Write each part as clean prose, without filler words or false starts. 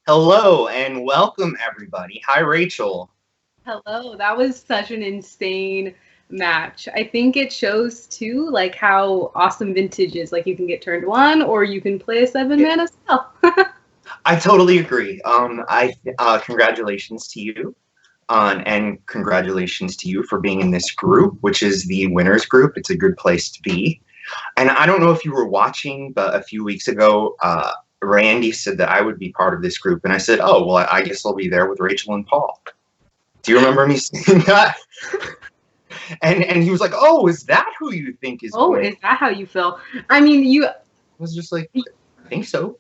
Hello and welcome, everybody. Hi, Rachel. Hello, that was such an insane match. I think it shows too, like how awesome vintage is. Like you can get turned one, or you can play a seven mana spell. I totally agree. Congratulations to you, and congratulations to you for being in this group, which is the winners group. It's a good place to be. And I don't know if you were watching, but a few weeks ago, Randy said that I would be part of this group, and I said, "Oh, well, I guess I'll be there with Rachel and Paul." Do you remember me saying that? And he was like, "Oh, is that who you think is Oh, going?" is that how you feel? I mean, I was just like, "I think so."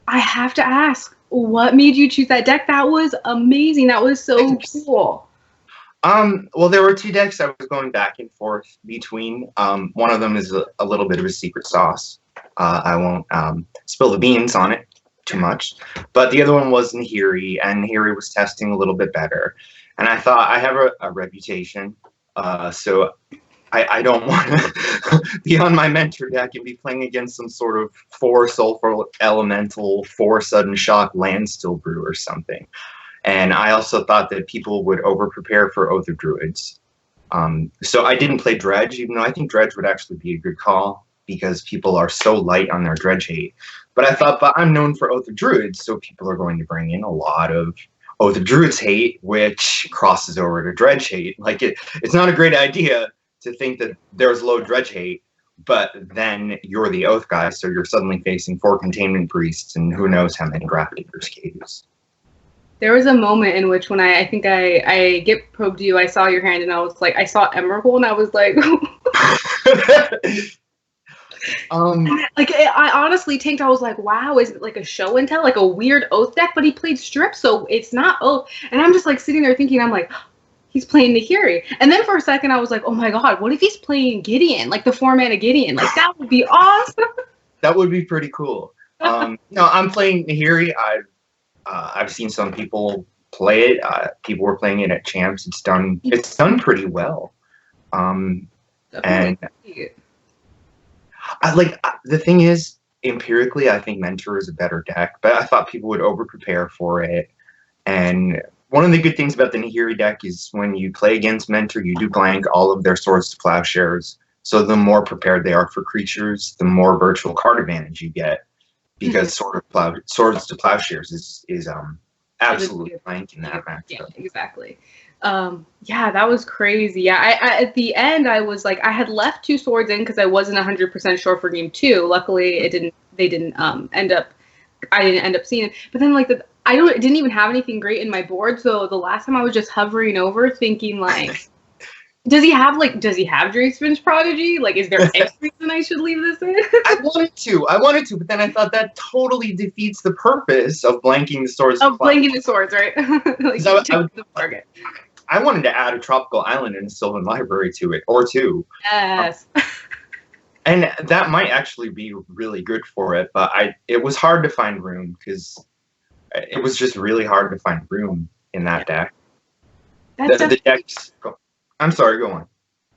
I have to ask, what made you choose that deck? That was amazing. That was so Thanks. cool. Well, there were two decks I was going back and forth between. One of them is a little bit of a secret sauce. I won't spill the beans on it too much. But the other one was Nahiri, and Nahiri was testing a little bit better. And I thought I have a reputation, so I don't want to be on my mentor deck and be playing against some sort of 4 sulfur elemental, 4 sudden shock landstill brew or something. And I also thought that people would over prepare for Oath of Druids. So I didn't play Dredge, even though I think Dredge would actually be a good call because people are so light on their Dredge hate. But I thought, but I'm known for Oath of Druids, so people are going to bring in a lot of Oath of Druids hate, which crosses over to Dredge hate. Like it's not a great idea to think that there's low Dredge hate, but then you're the Oath guy, so you're suddenly facing 4 containment priests and who knows how many Grafdigger's caves. There was a moment in which when I think I get probed you, I saw your hand and I was like, I saw Emrakul and I was like, like I honestly tanked. I was like, wow, is it like a show and tell, like a weird Oath deck? But he played Strip, so it's not Oath. And I'm just like sitting there thinking, I'm like, he's playing Nahiri. And then for a second, I was like, oh my god, what if he's playing Gideon, like the 4 mana Gideon? Like that would be awesome. That would be pretty cool. No, I'm playing Nahiri. I've seen some people play it. People were playing it at champs. It's done pretty well. And the thing is, empirically, I think Mentor is a better deck, but I thought people would over prepare for it. And one of the good things about the Nahiri deck is when you play against Mentor, you do blank all of their Swords to Plowshares. So the more prepared they are for creatures, the more virtual card advantage you get. Because Swords to Plowshares is absolutely blank in that matchup. Yeah, exactly. Yeah, that was crazy. Yeah, I at the end I was like, I had left 2 swords in because I wasn't 100% sure for game 2. Luckily, it didn't. They didn't end up. I didn't end up seeing it. But then like I didn't even have anything great in my board. So the last time I was just hovering over, thinking like, does he have Drake's Prodigy? Like, is there any reason I should leave this in? I wanted to, but then I thought that totally defeats the purpose of blanking the swords. Of blanking the swords, right? Like, the target. I wanted to add a tropical island and a Sylvan Library to it, or 2. Yes. And that might actually be really good for it, but it was hard to find room because it was just really hard to find room in that deck. The decks. I'm sorry, go on.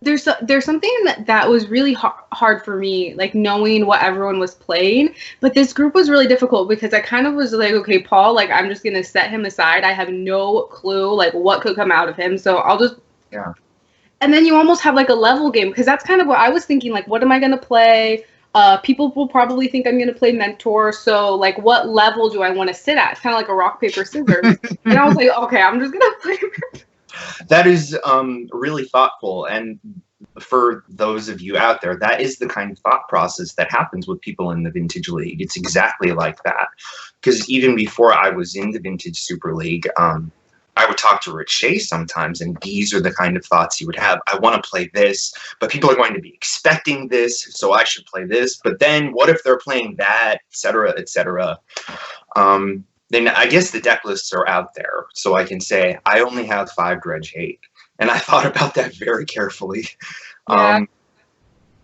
There's something that was really hard for me, like knowing what everyone was playing. But this group was really difficult because I kind of was like, okay, Paul, like I'm just gonna set him aside. I have no clue like what could come out of him, so I'll just And then you almost have like a level game because that's kind of what I was thinking. Like, what am I gonna play? People will probably think I'm gonna play Mentor. So like, what level do I want to sit at? It's kind of like a rock paper scissors. And I was like, okay, I'm just gonna play. That is really thoughtful, and for those of you out there, that is the kind of thought process that happens with people in the Vintage League. It's exactly like that. Because even before I was in the Vintage Super League, I would talk to Rich Shea sometimes, and these are the kind of thoughts he would have. I want to play this, but people are going to be expecting this, so I should play this. But then what if they're playing that, et cetera, et cetera? Then I guess the deck lists are out there, so I can say I only have 5 Dredge hate. And I thought about that very carefully. Yeah.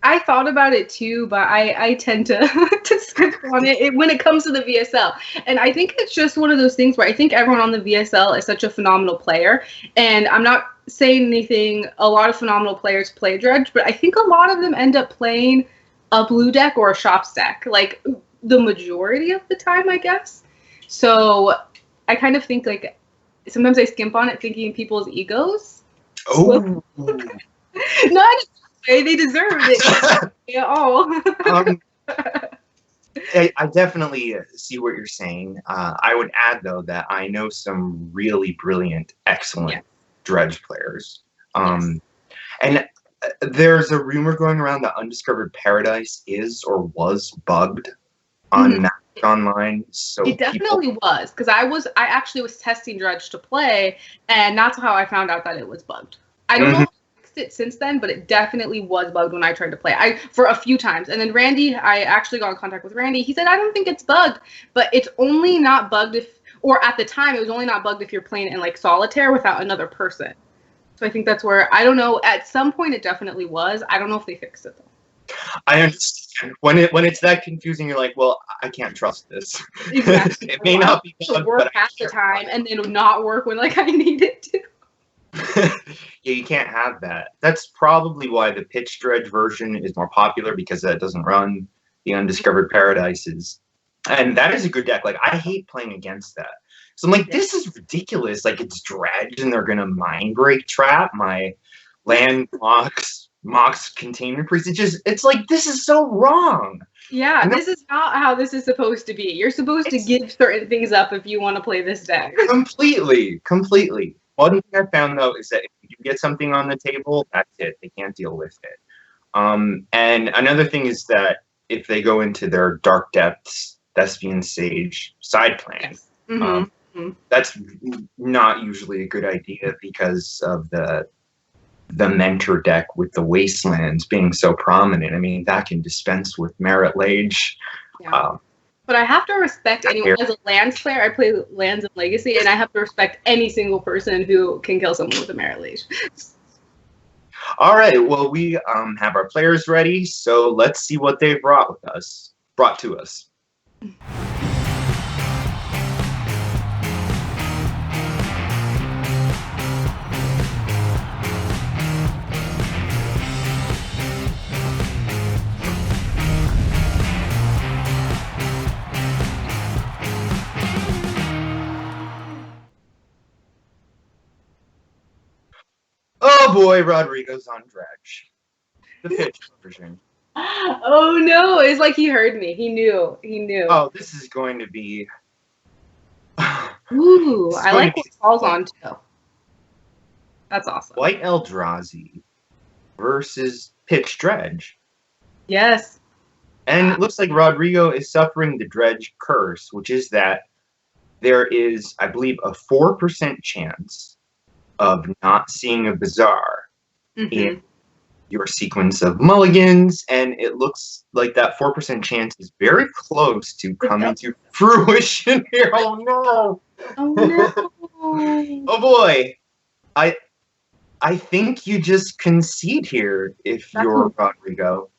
I thought about it too, but I tend to skip on it when it comes to the VSL. And I think it's just one of those things where I think everyone on the VSL is such a phenomenal player. And I'm not saying anything, a lot of phenomenal players play Dredge, but I think a lot of them end up playing a blue deck or a shops deck, like the majority of the time, I guess. So I kind of think like sometimes I skimp on it thinking people's egos. Oh. Not in a way, they deserve it at all. I definitely see what you're saying. I would add, though, that I know some really brilliant, excellent dredge players. And there's a rumor going around that Undiscovered Paradise is or was bugged on Magic Online. So it definitely was, because I actually was testing Dredge to play, and that's how I found out that it was bugged. I don't know if I fixed it since then, but it definitely was bugged when I tried to play. For a few times. And then Randy, I actually got in contact with Randy. He said, I don't think it's bugged, but it's only not bugged or at the time, it was only not bugged if you're playing in like solitaire without another person. So I think that's where, I don't know, at some point it definitely was. I don't know if they fixed it though. I understand. When it's that confusing, you're like, well, I can't trust this. Exactly. It may not be bugged, work but half the time and then not work when like I need it to. Yeah, you can't have that. That's probably why the pitch dredge version is more popular, because that doesn't run the Undiscovered Paradises. And that is a good deck. Like, I hate playing against that. So I'm like, this is ridiculous. Like, it's dredge and they're gonna mind break trap my land Mox Containment Priest. It's like, this is so wrong. Yeah, this is not how this is supposed to be. You're supposed to give certain things up if you want to play this deck. Completely. One thing I found, though, is that if you get something on the table, that's it. They can't deal with it. And another thing is that if they go into their Dark Depths, Thespian Sage side plan, that's not usually a good idea because of the mentor deck with the Wastelands being so prominent. I mean, that can dispense with Merit Lage. Yeah. But I have to respect anyone. As a lands player, I play lands and legacy, and I have to respect any single person who can kill someone with a Merit Lage. All right, well, we have our players ready, so let's see what they've brought to us. Oh boy, Rodrigo's on dredge. The pitch version. Oh no, it's like he heard me. He knew. Oh, this is going to be... Ooh, I like what Paul's on too. That's awesome. White Eldrazi versus pitch dredge. Yes. And it looks like Rodrigo is suffering the dredge curse, which is that there is, I believe, a 4% chance of not seeing a Bazaar in your sequence of mulligans, and it looks like that 4% chance is very close to coming to fruition here. Oh no! Oh no! Oh boy! I think you just concede here if you're Rodrigo.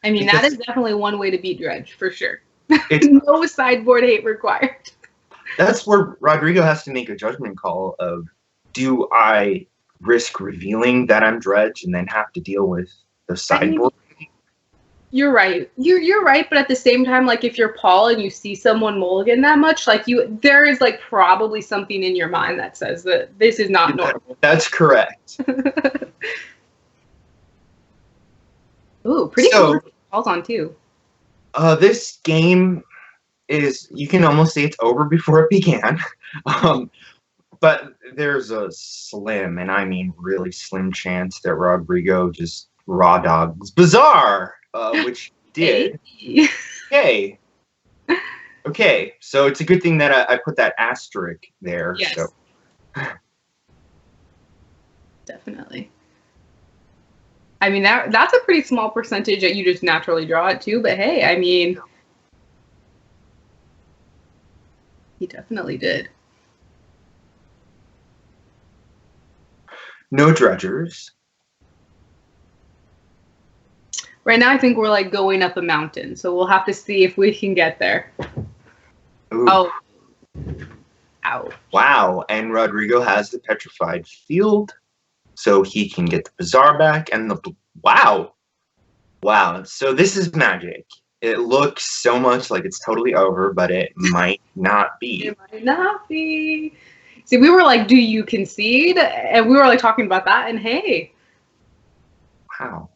I mean, that is definitely one way to beat dredge for sure. No sideboard hate required. That's where Rodrigo has to make a judgment call of, do I risk revealing that I'm dredge and then have to deal with the sideboard? I mean, you're right. You're right, but at the same time, like if you're Paul and you see someone mulligan that much, like there is like probably something in your mind that says that this is not normal. That's correct. Ooh, pretty cool. Paul's on too. This game is, you can almost say it's over before it began. But there's a slim, and I mean really slim chance that Rodrigo just raw dogs Bazaar, which he did. Hey. Okay, so it's a good thing that I put that asterisk there. Yes. So. Definitely. I mean, that's a pretty small percentage that you just naturally draw it to, but hey, I mean, he definitely did. No dredgers. Right now, I think we're like going up a mountain, so we'll have to see if we can get there. Ooh. Oh. Ouch. Wow, and Rodrigo has the Petrified Field, so he can get the Bazaar back, and the... Wow! Wow, so this is magic. It looks so much like it's totally over, but it might not be. It might not be. See, we were like, do you concede? And we were like talking about that, and hey. Wow.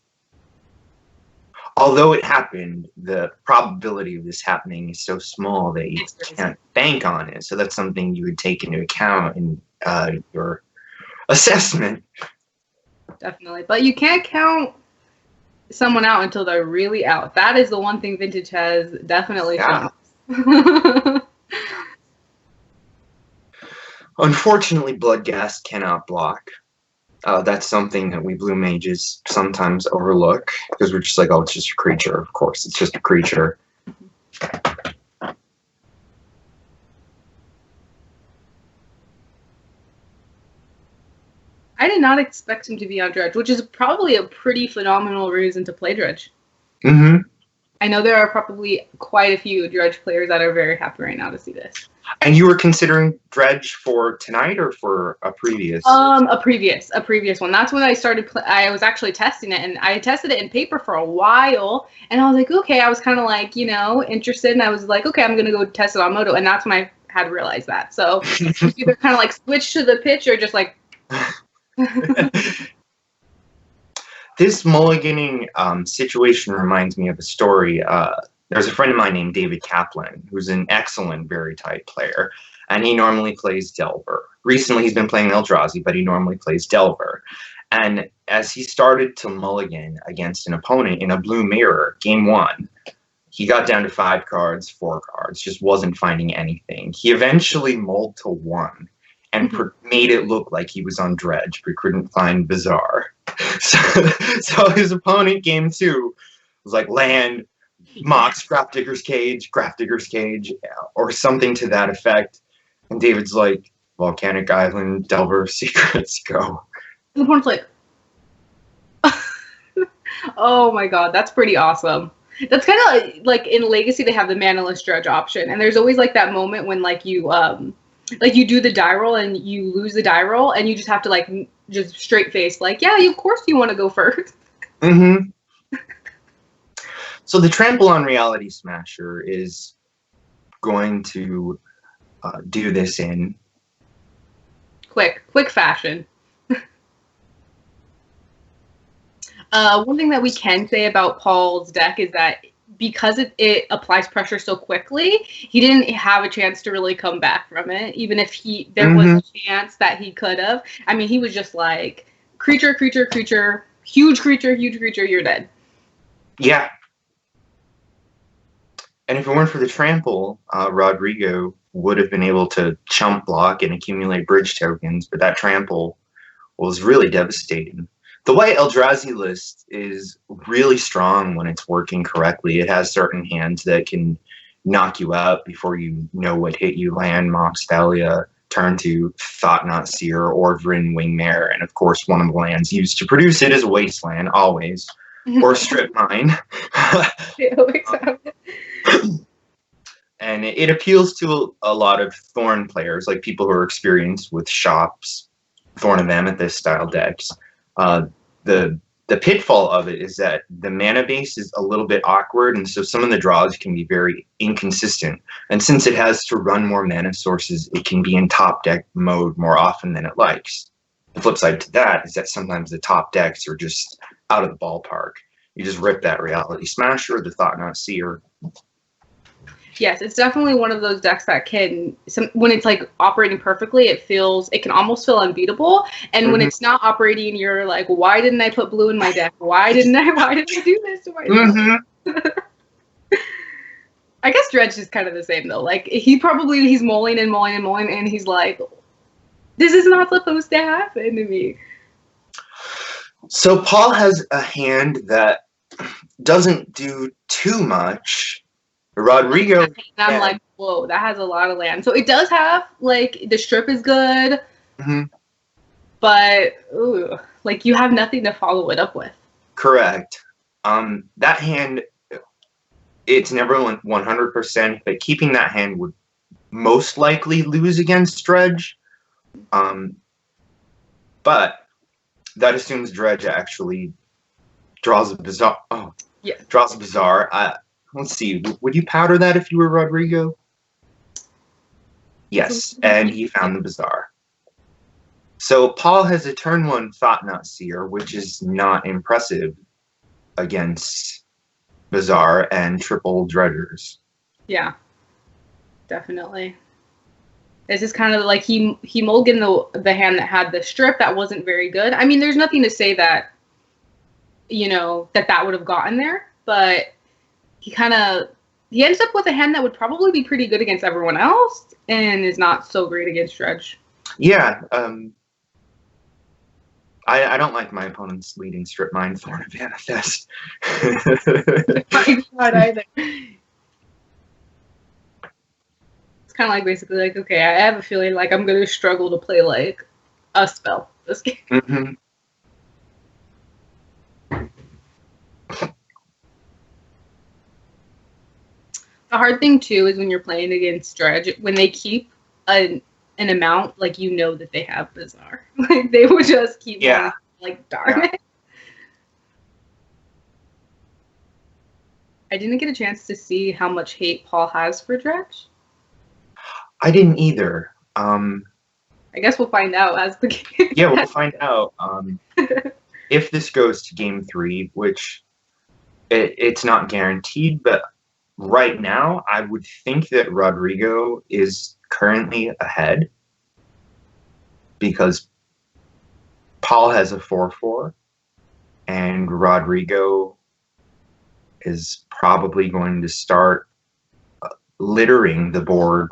Although it happened, the probability of this happening is so small that you can't bank on it. So that's something you would take into account in your assessment. Definitely. But you can't count someone out until they're really out. That is the one thing Vintage has definitely shown us. Unfortunately, Bloodghast cannot block. That's something that we blue mages sometimes overlook because we're just like, oh, it's just a creature. Of course, it's just a creature. I did not expect him to be on Dredge, which is probably a pretty phenomenal reason to play Dredge. Mm-hmm. I know there are probably quite a few Dredge players that are very happy right now to see this. And you were considering Dredge for tonight or for a previous? A previous one. That's when I started. I was actually testing it, and I tested it in paper for a while. And I was like, okay, I was kind of like, interested, and I was like, okay, I'm gonna go test it on Moto, and that's when I had realized that. So it's either kind of like switch to the pitch or just like. This mulliganing situation reminds me of a story. There's a friend of mine named David Kaplan, who's an excellent very tight player, and he normally plays Delver. Recently, he's been playing Eldrazi, but he normally plays Delver. And as he started to mulligan against an opponent in a blue mirror, game 1, he got down to 5 cards, 4 cards, just wasn't finding anything. He eventually mulled to 1 and made it look like he was on Dredge, but couldn't find Bazaar. So his opponent, game 2, was like land, Mox, Grafdigger's Cage, or something to that effect. And David's like, Volcanic Island, Delver, Secrets, go. The opponent's like, oh my god, that's pretty awesome. That's kind of like in Legacy, they have the Manaless Dredge option, and there's always like that moment when like you do the die roll and you lose the die roll, and you just have to like just straight face like, yeah, of course you want to go first. Mm-hmm. So the Trample on Reality Smasher is going to do this in quick fashion. One thing that we can say about Paul's deck is that because it applies pressure so quickly, he didn't have a chance to really come back from it, even if there was a chance that he could have. I mean, he was just like, creature, huge creature, you're dead. Yeah. And if it weren't for the Trample, Rodrigo would have been able to chump block and accumulate bridge tokens, but that Trample was really devastating. The white Eldrazi list is really strong when it's working correctly. It has certain hands that can knock you out before you know what hit you. Land, Mox, Thalia, turn to Thought-Knot Seer, or Vryn Wingmare, and of course one of the lands used to produce it is a Wasteland, always, or Strip Mine. And it appeals to a lot of Thorn players, like people who are experienced with shops, Thorn of Amethyst style decks. The pitfall of it is that the mana base is a little bit awkward, and so some of the draws can be very inconsistent. And since it has to run more mana sources, it can be in top deck mode more often than it likes. The flip side to that is that sometimes the top decks are just out of the ballpark. You just rip that Reality Smasher, the Thought-Knot Seer. Yes, it's definitely one of those decks that when it's like operating perfectly, it can almost feel unbeatable. And when it's not operating, you're like, why didn't I put blue in my deck? Why didn't I do this to myself? I guess Dredge is kind of the same though. Like he's mulling and he's like, this is not supposed to happen to me. So Paul has a hand that doesn't do too much. Rodrigo. And I'm like, whoa, that has a lot of land. So it does have, like, the strip is good, but, like, you have nothing to follow it up with. Correct. That hand, it's never 100%, but keeping that hand would most likely lose against Dredge. But that assumes Dredge actually draws a Bazaar. Draws a Bazaar. let's see. Would you powder that if you were Rodrigo? Yes, and he found the Bazaar. So Paul has a turn 1 Thought Knot Seer, which is not impressive against Bazaar and triple Dredgers. Yeah, definitely. It's just kind of like he mulliganed the hand that had the strip that wasn't very good. I mean, there's nothing to say that, you know, that would have gotten there, but he ends up with a hand that would probably be pretty good against everyone else and is not so great against Dredge. Yeah, I don't like my opponent's leading strip mine Thorn of Manifest. Not either. It's kind of like basically like, okay, I have a feeling like I'm going to struggle to play like a spell this game. Mm-hmm. The hard thing too is when you're playing against Dredge, when they keep an amount, like, you know that they have Bazaar. Like, they will just keep going, like, darn it. I didn't get a chance to see how much hate Paul has for Dredge. I didn't either. I guess we'll find out as the game. Yeah, we'll find out. If this goes to game 3, which it's not guaranteed, but right now I would think that Rodrigo is currently ahead because Paul has a 4-4 and Rodrigo is probably going to start littering the board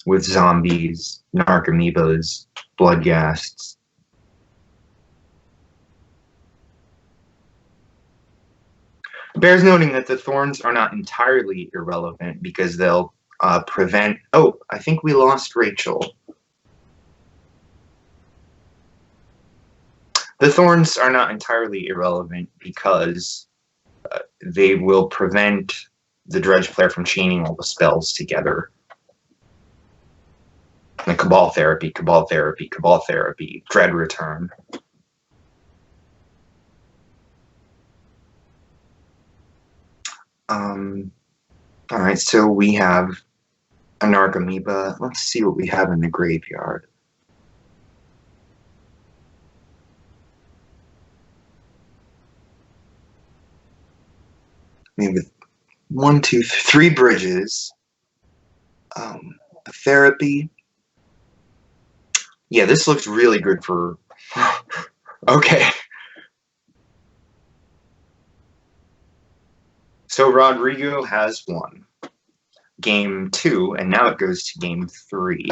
with zombies, narcomoebas, bloodghasts. Bears noting that the thorns are not entirely irrelevant because they'll prevent... Oh, I think we lost Rietzl. The thorns are not entirely irrelevant because they will prevent the Dredge player from chaining all the spells together. The Cabal Therapy, Cabal Therapy, Cabal Therapy, Dread Return. Alright, so we have a Narcomoeba. Let's see what we have in the graveyard. Maybe 1, 2, 3 bridges. A therapy. Yeah, this looks really good for... Okay. So Rodrigo has won game 2, and now it goes to game 3.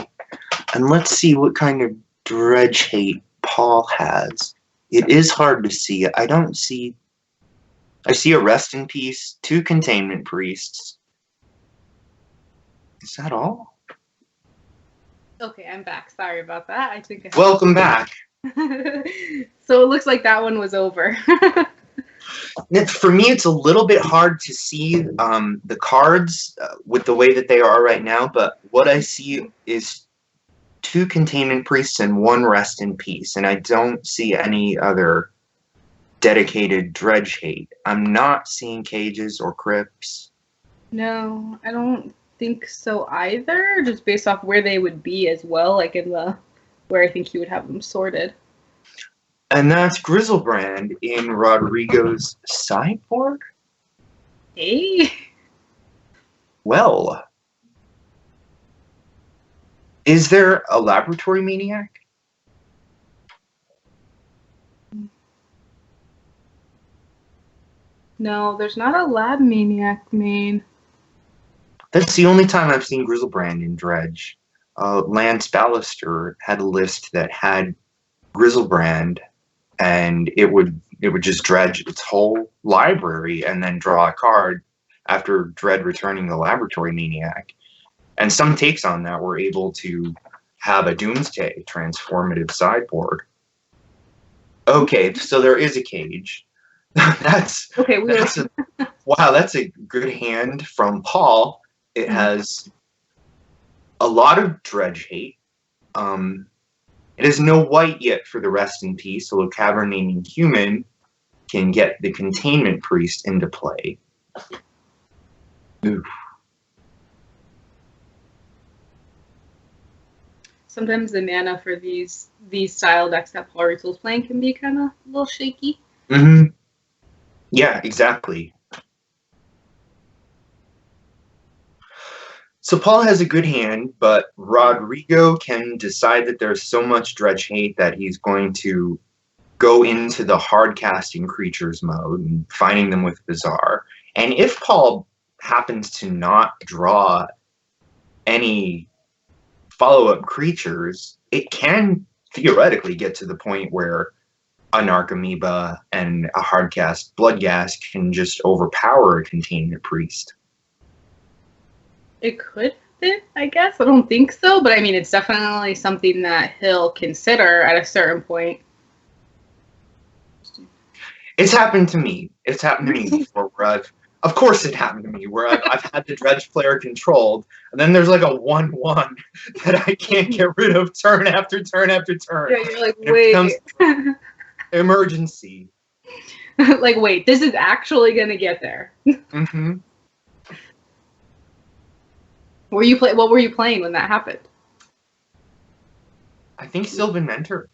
And let's see what kind of Dredge hate Paul has. It is hard to see. I see a Rest in Peace, 2 Containment Priests. Is that all? Okay, I'm back. Sorry about that. I think. Welcome back. So it looks like that one was over. For me, it's a little bit hard to see the cards with the way that they are right now, but what I see is 2 Containment Priests and 1 Rest in Peace, and I don't see any other dedicated Dredge hate. I'm not seeing Cages or Crypts. No, I don't think so either, just based off where they would be as well, like in the where I think you would have them sorted. And that's Grizzlebrand in Rodrigo's sideboard? Hey. Well, is there a Laboratory Maniac? No, there's not a Lab Maniac main. That's the only time I've seen Grizzlebrand in Dredge. Lance Ballister had a list that had Grizzlebrand, and it would just dredge its whole library and then draw a card after Dread returning the Laboratory Maniac. And some takes on that were able to have a Doomsday transformative sideboard. Okay, so there is a Cage. That's wow, that's a good hand from Paul. It has a lot of Dredge hate. It has no white yet for the Rest in Peace, so Cavernating Human can get the Containment Priest into play. Oof. Sometimes the mana for these style decks that Paul Rietzl's playing can be kind of a little shaky. Mm-hmm. Yeah, exactly. So Paul has a good hand, but Rodrigo can decide that there's so much dredge hate that he's going to go into the hard casting creatures mode and finding them with Bizarre. And if Paul happens to not draw any follow-up creatures, it can theoretically get to the point where a Narcomoeba and a hardcast Bloodghast can just overpower a Containment Priest. It could fit, I guess. I don't think so, but I mean, it's definitely something that he'll consider at a certain point. It's happened to me. It's happened to me before where of course it happened to me, where I've had the dredge player controlled, and then there's like a 1/1 that I can't get rid of turn after turn after turn. Yeah, you're like, wait. Emergency. Like, wait, this is actually going to get there. Mm-hmm. What were you playing when that happened? I think Sylvan Mentor.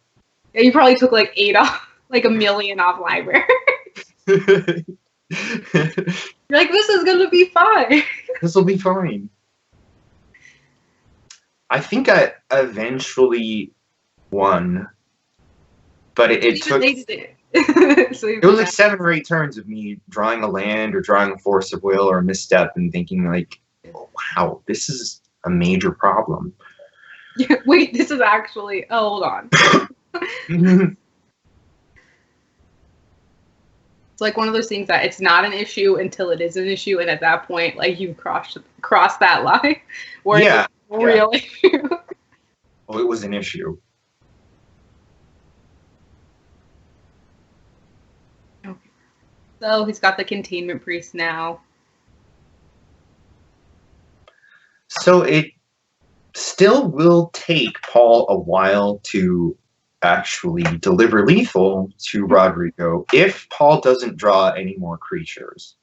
Yeah, you probably took like 8 off, like 1,000,000 off library. You're like, this is gonna be fine. This will be fine. I think I eventually won, but it took. It was like 7 or 8 turns of me drawing a land or drawing a Force of Will or a misstep and thinking like, oh, wow, this is a major problem. Yeah, wait, this is actually. Oh, hold on. It's like one of those things that it's not an issue until it is an issue, and at that point, like you've crossed that line where it's a real issue. Well, it was an issue. Okay. So he's got the Containment Priest now. So it still will take Paul a while to actually deliver lethal to Rodrigo if Paul doesn't draw any more creatures.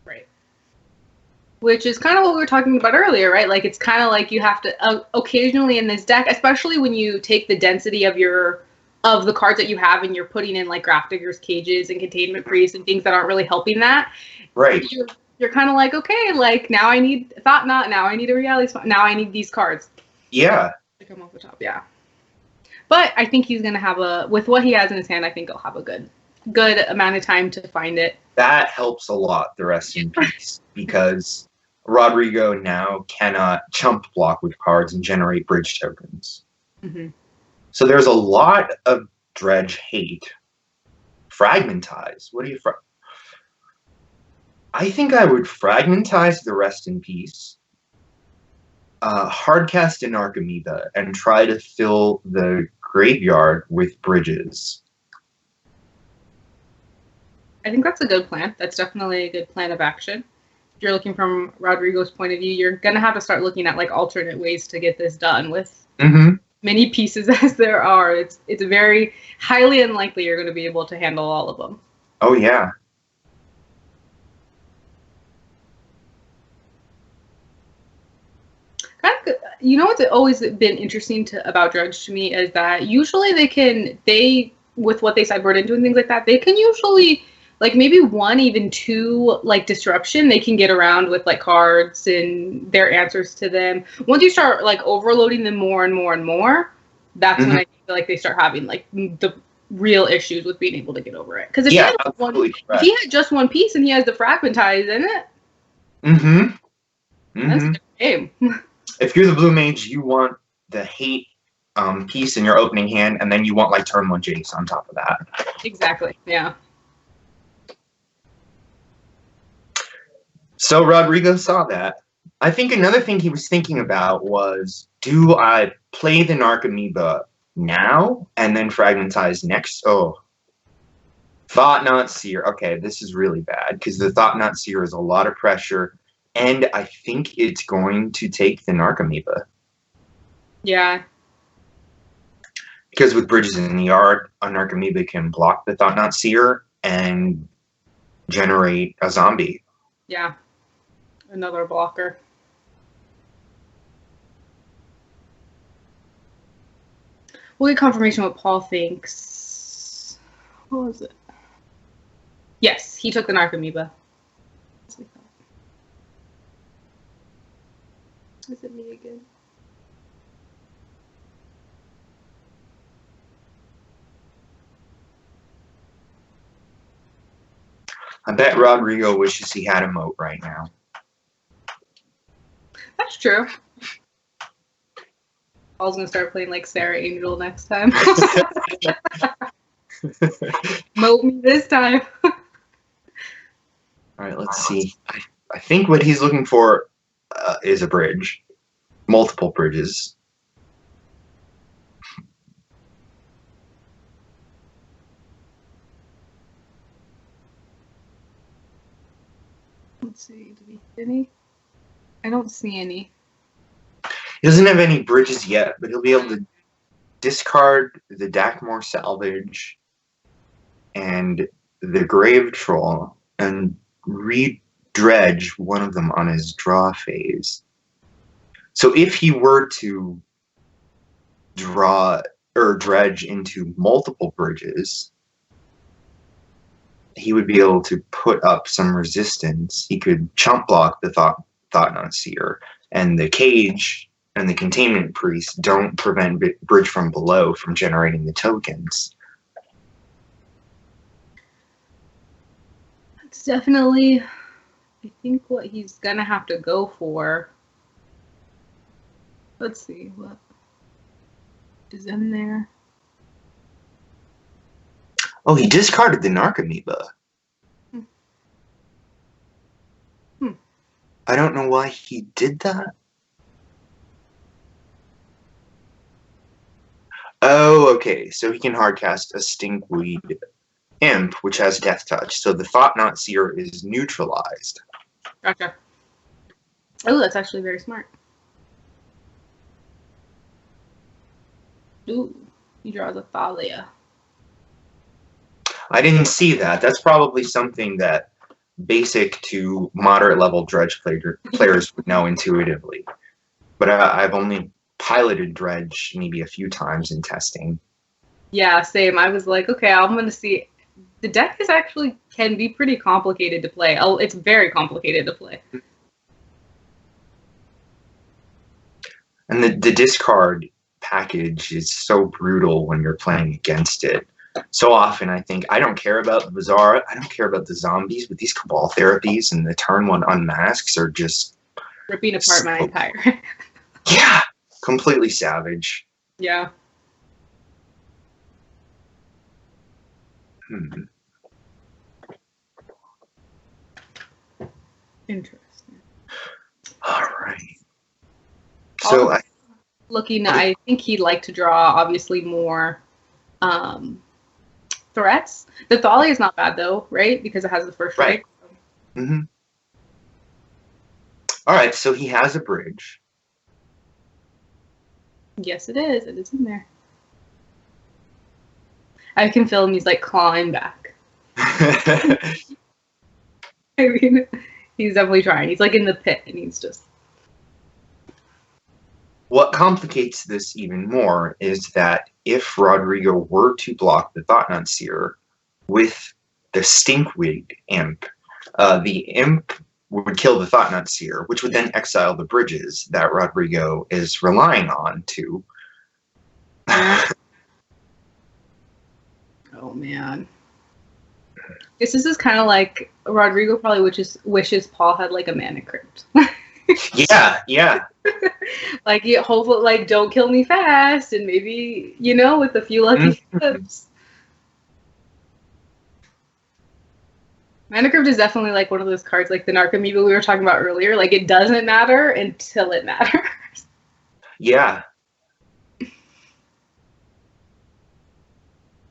Right. Which is kind of what we were talking about earlier, right? Like it's kind of like you have to occasionally in this deck, especially when you take the density of the cards that you have and you're putting in like Grafdigger's Cages and Containment Priests and things that aren't really helping that. Right. You're kind of like, okay, like now I need Thought Knot, now I need a Reality Spot, now I need these cards. Yeah. To come off the top, yeah. But I think he's gonna have with what he has in his hand, I think he'll have a good amount of time to find it. That helps a lot, the rest in peace, because Rodrigo now cannot chump block with cards and generate bridge tokens. Mm-hmm. So there's a lot of dredge hate. Fragmentize. What do you I think I would fragmentize the rest in peace. Hardcast an Narcomoeba and try to fill the graveyard with bridges. I think that's a good plan. That's definitely a good plan of action. If you're looking from Rodrigo's point of view, you're gonna have to start looking at like alternate ways to get this done with many pieces as there are. It's very highly unlikely you're gonna be able to handle all of them. Oh yeah. You know what's always been interesting about Dredge to me is that usually they with what they sideboard into and things like that, they can usually like maybe 1, even 2 like disruption they can get around with like cards and their answers to them. Once you start like overloading them more and more and more, that's when I feel like they start having like the real issues with being able to get over it. Because if he had just 1 piece and he has the Fragmentize in it, that's a good game. If you're the blue mage, you want the hate piece in your opening hand, and then you want like turn 1 Jace on top of that. Exactly. Yeah. So Rodrigo saw that. I think another thing he was thinking about was, do I play the Narcomoeba now and then Fragmentize next? Oh. Thought Knot Seer. Okay, this is really bad because the Thought Knot Seer is a lot of pressure. And I think it's going to take the Narcomoeba. Yeah. Because with bridges in the yard, a Narcomoeba can block the Thought Knot Seer and generate a zombie. Yeah. Another blocker. We'll get confirmation what Paul thinks. What was it? Yes, he took the Narcomoeba. Is it me again? I bet Rodrigo wishes he had a moat right now. That's true. Paul's gonna start playing like Sarah Angel next time. Moat me this time. All right, let's see. I think what he's looking for is a bridge. Multiple bridges. Let's see. Do we see any? I don't see any. He doesn't have any bridges yet, but he'll be able to discard the Dakmore Salvage and the Grave Troll and re-dredge one of them on his draw phase. So if he were to draw or dredge into multiple bridges, he would be able to put up some resistance. He could chump block the Thought-Knot Seer, and the Cage and the Containment Priest don't prevent Bridge from Below from generating the tokens. That's definitely, I think, what he's gonna have to go for. Let's see what is in there. Oh, he discarded the Narcomoeba. I don't know why he did that. Oh, okay. So he can hardcast a Stinkweed Imp, which has Death Touch. So the Thought-Knot Seer is neutralized. Gotcha. Oh, that's actually very smart. Ooh, he draws a Thalia. I didn't see that. That's probably something that basic to moderate level Dredge players would know intuitively. But I've only piloted Dredge maybe a few times in testing. Yeah, same. I was like, okay, I'm gonna see. The deck is actually can be pretty complicated to play. Oh, it's very complicated to play. And the discard package is so brutal when you're playing against it. So often I think, I don't care about the Bazaar, I don't care about the zombies, but these Cabal therapies and the turn one unmasks are just ripping apart my entire. Yeah, completely savage. Yeah. Interesting. All right. So I think he'd like to draw obviously more threats. The Thalia is not bad though, right? Because it has the first strike. Right. All right, so he has a bridge. Yes, it is. It is in there. I can feel him. He's like clawing back. I mean, he's definitely trying. He's like in the pit, and he's just. What complicates this even more is that if Rodrigo were to block the Thought-Knot Seer with the Stinkweed Imp, the Imp would kill the Thought-Knot Seer, which would then exile the bridges that Rodrigo is relying on to. Oh man. This is kind of like Rodrigo probably wishes Paul had like a Mana Crypt. Yeah. Like, hopefully, like, don't kill me fast, and maybe, with a few lucky flips. Mana Crypt is definitely like one of those cards, like the Narcomoeba we were talking about earlier. Like, it doesn't matter until it matters. Yeah.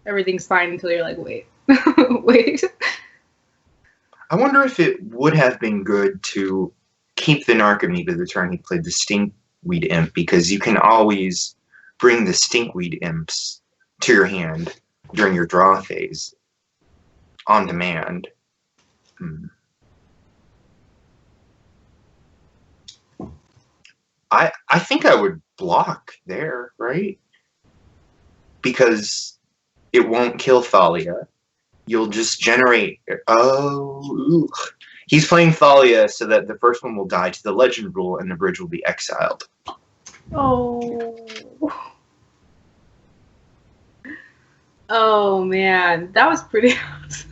Everything's fine until you're like, wait. Wait. I wonder if it would have been good to keep the Narcomoeba the turn he played the Stinkweed Imp, because you can always bring the Stinkweed Imps to your hand during your draw phase on demand. I think I would block there, right? Because it won't kill Thalia. You'll just generate. Oh, ooh. He's playing Thalia so that the first one will die to the legend rule and the bridge will be exiled. Oh. Oh man, that was pretty awesome.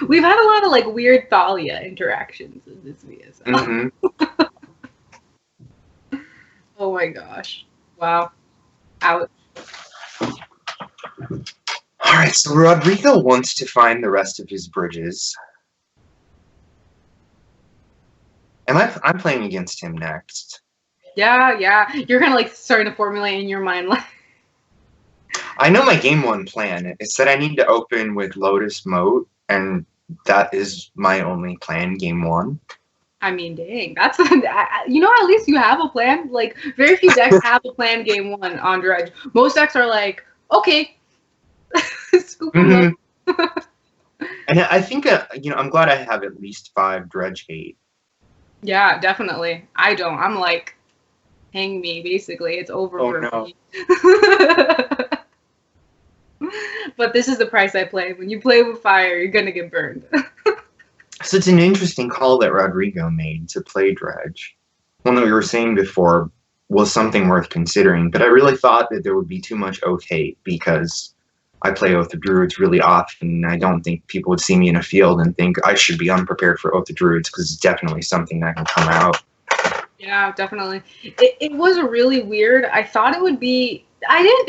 We've had a lot of like weird Thalia interactions in this VSL. Mm-hmm. Oh my gosh. Wow. Ouch. All right, so Rodrigo wants to find the rest of his bridges. I'm playing against him next. Yeah. You're kind of like starting to formulate in your mind like. I know my game one plan. It said I need to open with Lotus Moat, and that is my only plan game one. I mean, dang, that's at least you have a plan. Like, very few decks have a plan game one on Dredge. Most decks are like, okay, scoop them up. And I think I'm glad I have at least 5 Dredge Hate. Yeah, definitely. I don't. I'm like, hang me. Basically, it's over for me. But this is the price I play. When you play with fire, you're gonna get burned. So it's an interesting call that Rodrigo made to play Dredge. One that we were saying before was something worth considering, but I really thought that there would be too much Oath Hate because I play Oath of Druids really often, and I don't think people would see me in a field and think I should be unprepared for Oath of Druids because it's definitely something that can come out. Yeah, definitely. It was really weird. I thought it would be. I didn't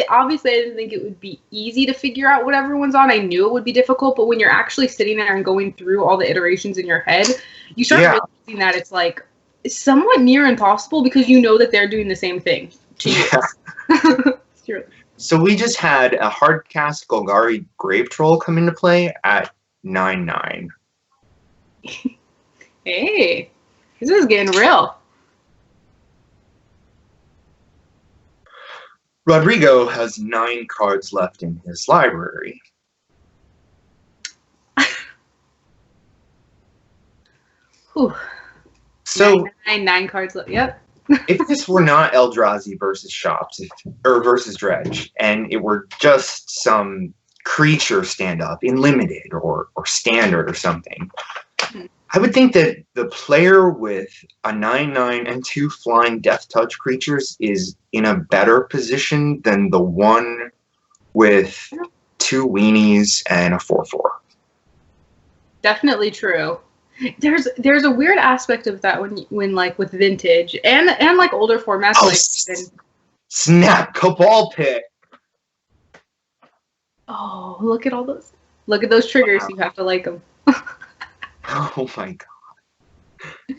think it would be easy to figure out what everyone's on. I knew it would be difficult, but when you're actually sitting there and going through all the iterations in your head, you start realizing that it's like somewhat near impossible because you know that they're doing the same thing to you. So we just had a hardcast Golgari Grave Troll come into play at 9/9. Hey, this is getting real. Rodrigo has 9 cards left in his library. Whew. So nine cards left. Yep. If this were not Eldrazi versus Shops, or versus Dredge, and it were just some creature stand-up in Limited or Standard or something, I would think that the player with a 9/9 and 2 flying Death Touch creatures is in a better position than the one with 2 weenies and a 4/4. Definitely true. There's a weird aspect of that when like with Vintage and like older formats Snap Cabal Pit. Oh, look at those triggers. You have to like them. Oh my god. I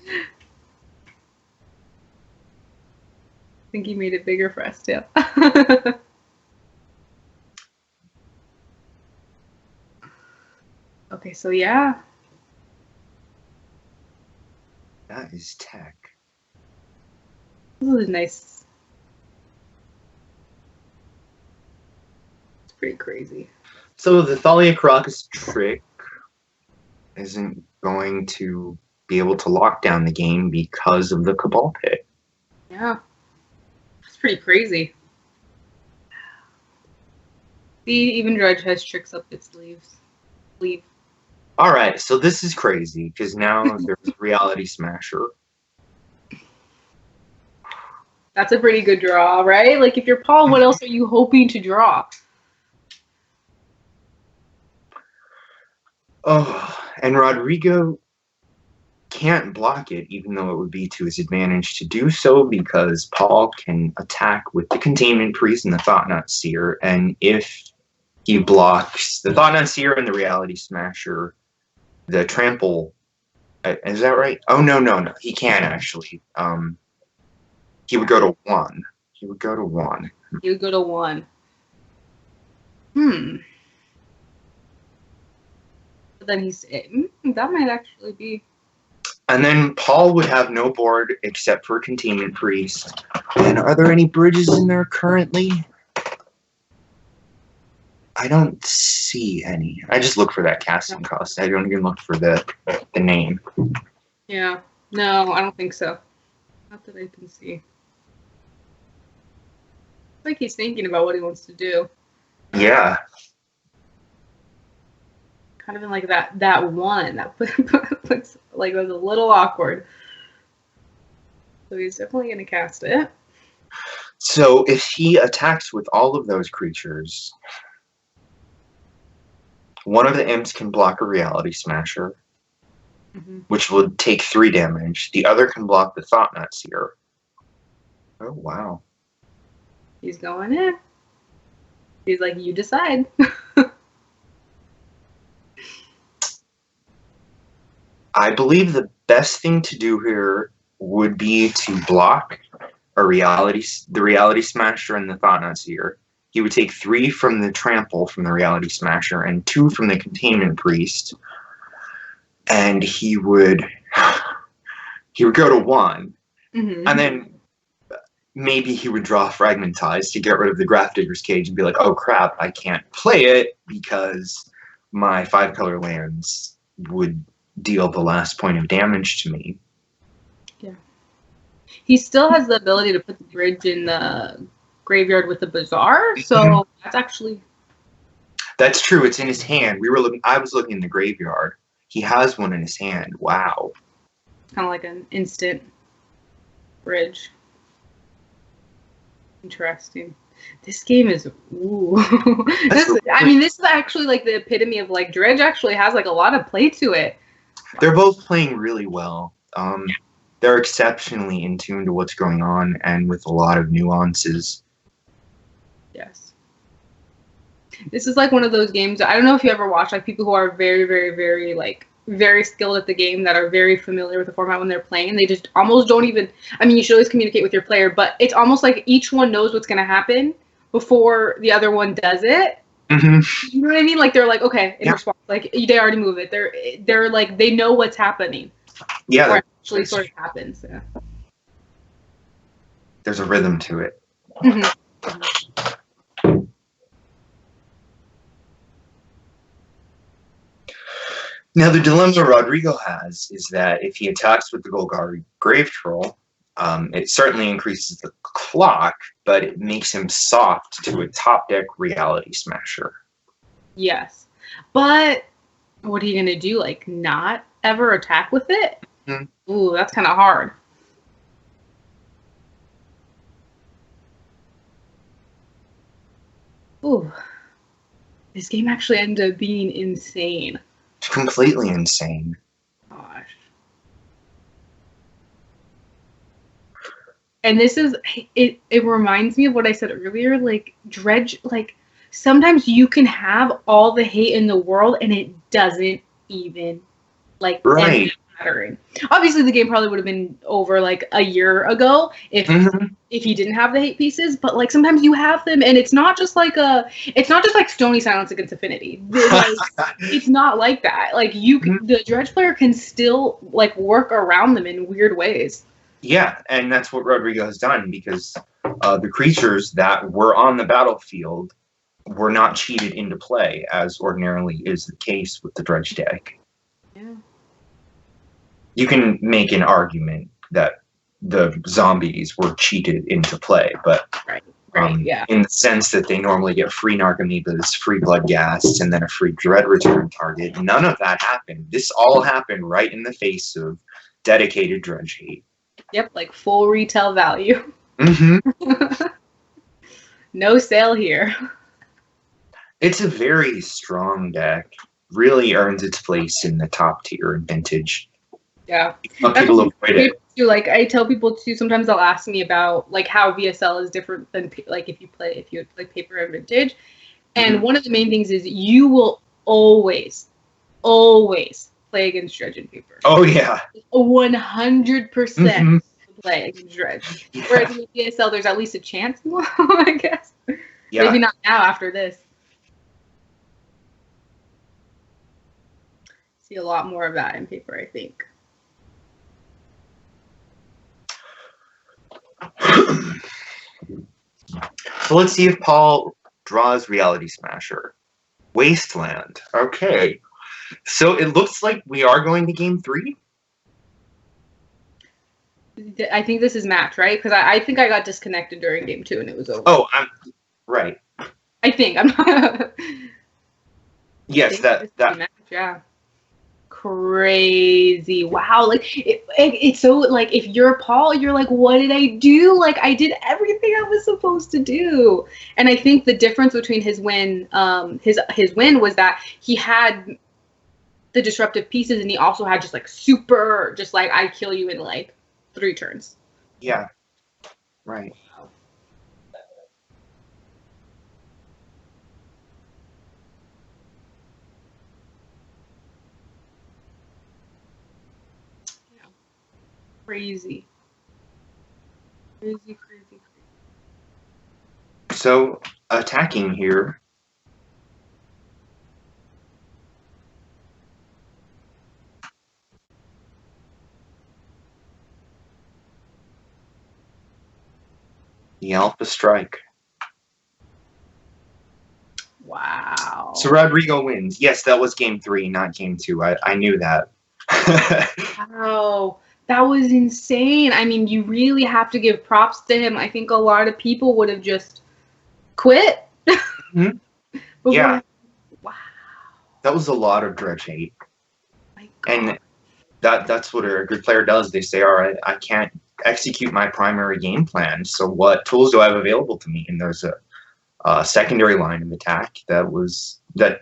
think he made it bigger for us too. Okay, so yeah. That is tech. This is nice. It's pretty crazy. So the Thalia Caracas trick isn't going to be able to lock down the game because of the Cabal Pit. Yeah. It's pretty crazy. See, even Dredge has tricks up its sleeves. All right, so this is crazy because now there's Reality Smasher. That's a pretty good draw, right? Like if you're Paul, what else are you hoping to draw? Oh, and Rodrigo can't block it, even though it would be to his advantage to do so, because Paul can attack with the Containment Priest and the Thought-Knot Seer, and if he blocks the Thought-Knot Seer and the Reality Smasher, the Trample, is that right? Oh, no, he can actually. He would go to 1. He would go to 1. He would go to 1. But then that might actually be. And then Paul would have no board except for Containment Priest. And are there any bridges in there currently? I don't see any. I just look for that casting cost. I don't even look for the name. Yeah. No, I don't think so. Not that I can see. Like he's thinking about what he wants to do. Yeah. Kind of in like that one that puts like was a little awkward. So he's definitely gonna cast it. So if he attacks with all of those creatures, one of the imps can block a reality smasher, which would take 3 damage. The other can block the Thought Knot Seer. Oh wow. He's going in. He's like, you decide. I believe the best thing to do here would be to block the reality smasher and the Thought Knot Seer. He would take 3 from the trample from the reality smasher and 2 from the containment priest, and he would go to 1, and then maybe he would draw Fragmentize to get rid of the Grafdigger's Cage and be like, oh crap, I can't play it because my 5-color lands would deal the last point of damage to me. Yeah. He still has the ability to put the bridge in the graveyard with the Bazaar, so that's actually... That's true, it's in his hand. I was looking in the graveyard. He has one in his hand. Wow. Kind of like an instant bridge. Interesting. This game is this is actually like the epitome of like Dredge actually has like a lot of play to it. They're both playing really well. They're exceptionally in tune to what's going on and with a lot of nuances. Yes. This is like one of those games. I don't know if you ever watch like people who are very, very, very like very skilled at the game that are very familiar with the format when they're playing. They just almost don't even. I mean, you should always communicate with your player, but it's almost like each one knows what's going to happen before the other one does it. You know what I mean? Like they're like, okay, in response, like they already move it. They're like they know what's happening. Yeah, or actually sort of happens. Yeah. There's a rhythm to it. Now, the dilemma Rodrigo has is that if he attacks with the Golgari Grave Troll, it certainly increases the clock, but it makes him soft to a top deck Reality Smasher. Yes. But what are you going to do? Like, not ever attack with it? Ooh, that's kind of hard. Ooh. This game actually ended up being insane. Completely insane. Gosh. And this is it reminds me of what I said earlier, like Dredge, like sometimes you can have all the hate in the world and it doesn't even like end up mattering. Obviously the game probably would have been over like a year ago if you didn't have the hate pieces, but like sometimes you have them and it's not just like Stony Silence against Affinity. Like, it's not like that. Like the Dredge player can still like work around them in weird ways. Yeah, and that's what Rodrigo has done because the creatures that were on the battlefield were not cheated into play, as ordinarily is the case with the Dredge deck. Yeah. You can make an argument that the zombies were cheated into play, but in the sense that they normally get free Narcomoebas, free Bloodghasts, and then a free Dread Return target, none of that happened. This all happened right in the face of dedicated Dredge hate. Yep, like full retail value. No sale here. It's a very strong deck. Really earns its place in the top tier in Vintage. Yeah. People avoid it. Too, like I tell people too, sometimes they'll ask me about like how VSL is different than like if you like Paper and Vintage. And one of the main things is you will always play against Dredge and Paper. Oh yeah. 100% play against Dredge. Yeah. Whereas in VSL there's at least a chance, I guess. Yeah. Maybe not now after this. See a lot more of that in Paper, I think. So let's see if Paul draws Reality Smasher. Wasteland. Okay. So it looks like we are going to game 3. I think this is match, right? Because I think I got disconnected during game 2 and it was over. Oh, I'm right. I think I'm not. Yes, that Match, yeah. Crazy. Wow. Like it's so like if you're Paul, you're like, what did I do? Like I did everything I was supposed to do. And I think the difference between his win, his win was that he had the disruptive pieces and he also had just like super just like I kill you in like 3 turns. Yeah. Right. Yeah. Crazy. Crazy. So attacking here. The Alpha Strike. Wow. So Rodrigo wins. Yes, that was game 3, not game 2. I knew that. Wow. That was insane. I mean, you really have to give props to him. I think a lot of people would have just quit. Mhm. Before. Yeah. Wow. That was a lot of dredge hate. My And God. that's what a good player does. They say, all right, I can't execute my primary game plan. So what tools do I have available to me? And there's a secondary line of attack that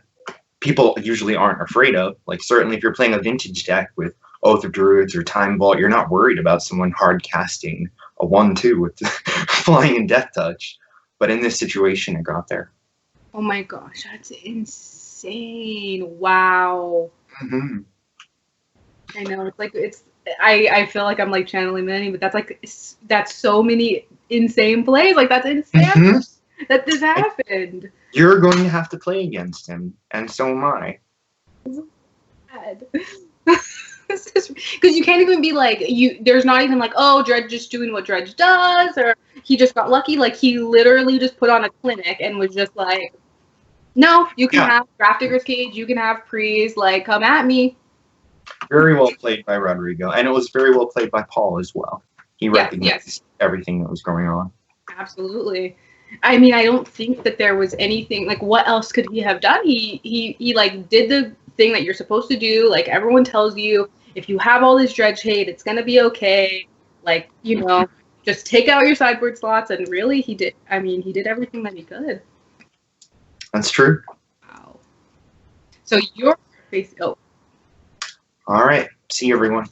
people usually aren't afraid of. Like certainly if you're playing a vintage deck with Oath of Druids or Time Vault, you're not worried about someone hard casting a 1/2 with flying and death touch. But in this situation, it got there. Oh my gosh, that's insane. Wow. Mm-hmm. I know it's like I feel like I'm like channeling Manny, but that's so many insane plays. Like that's insane Mm-hmm. that this happened. You're going to have to play against him, and so am I. Because you can't even be like there's not even like, oh, Dredge just doing what Dredge does, or he just got lucky. Like he literally just put on a clinic and was just like, no, you can have Draft Digger's Cage, you can have Prees, like come at me. Very well played by Rodrigo, and it was very well played by Paul as well. He recognized everything that was going on. Absolutely. I mean, I don't think that there was anything like what else could he have done? He like did the thing that you're supposed to do. Like everyone tells you, if you have all this dredge hate, it's gonna be okay. Like, just take out your sideboard slots, and really he did. I mean, he did everything that he could. That's true. Wow. So you're facing. Oh. All right. See you, everyone.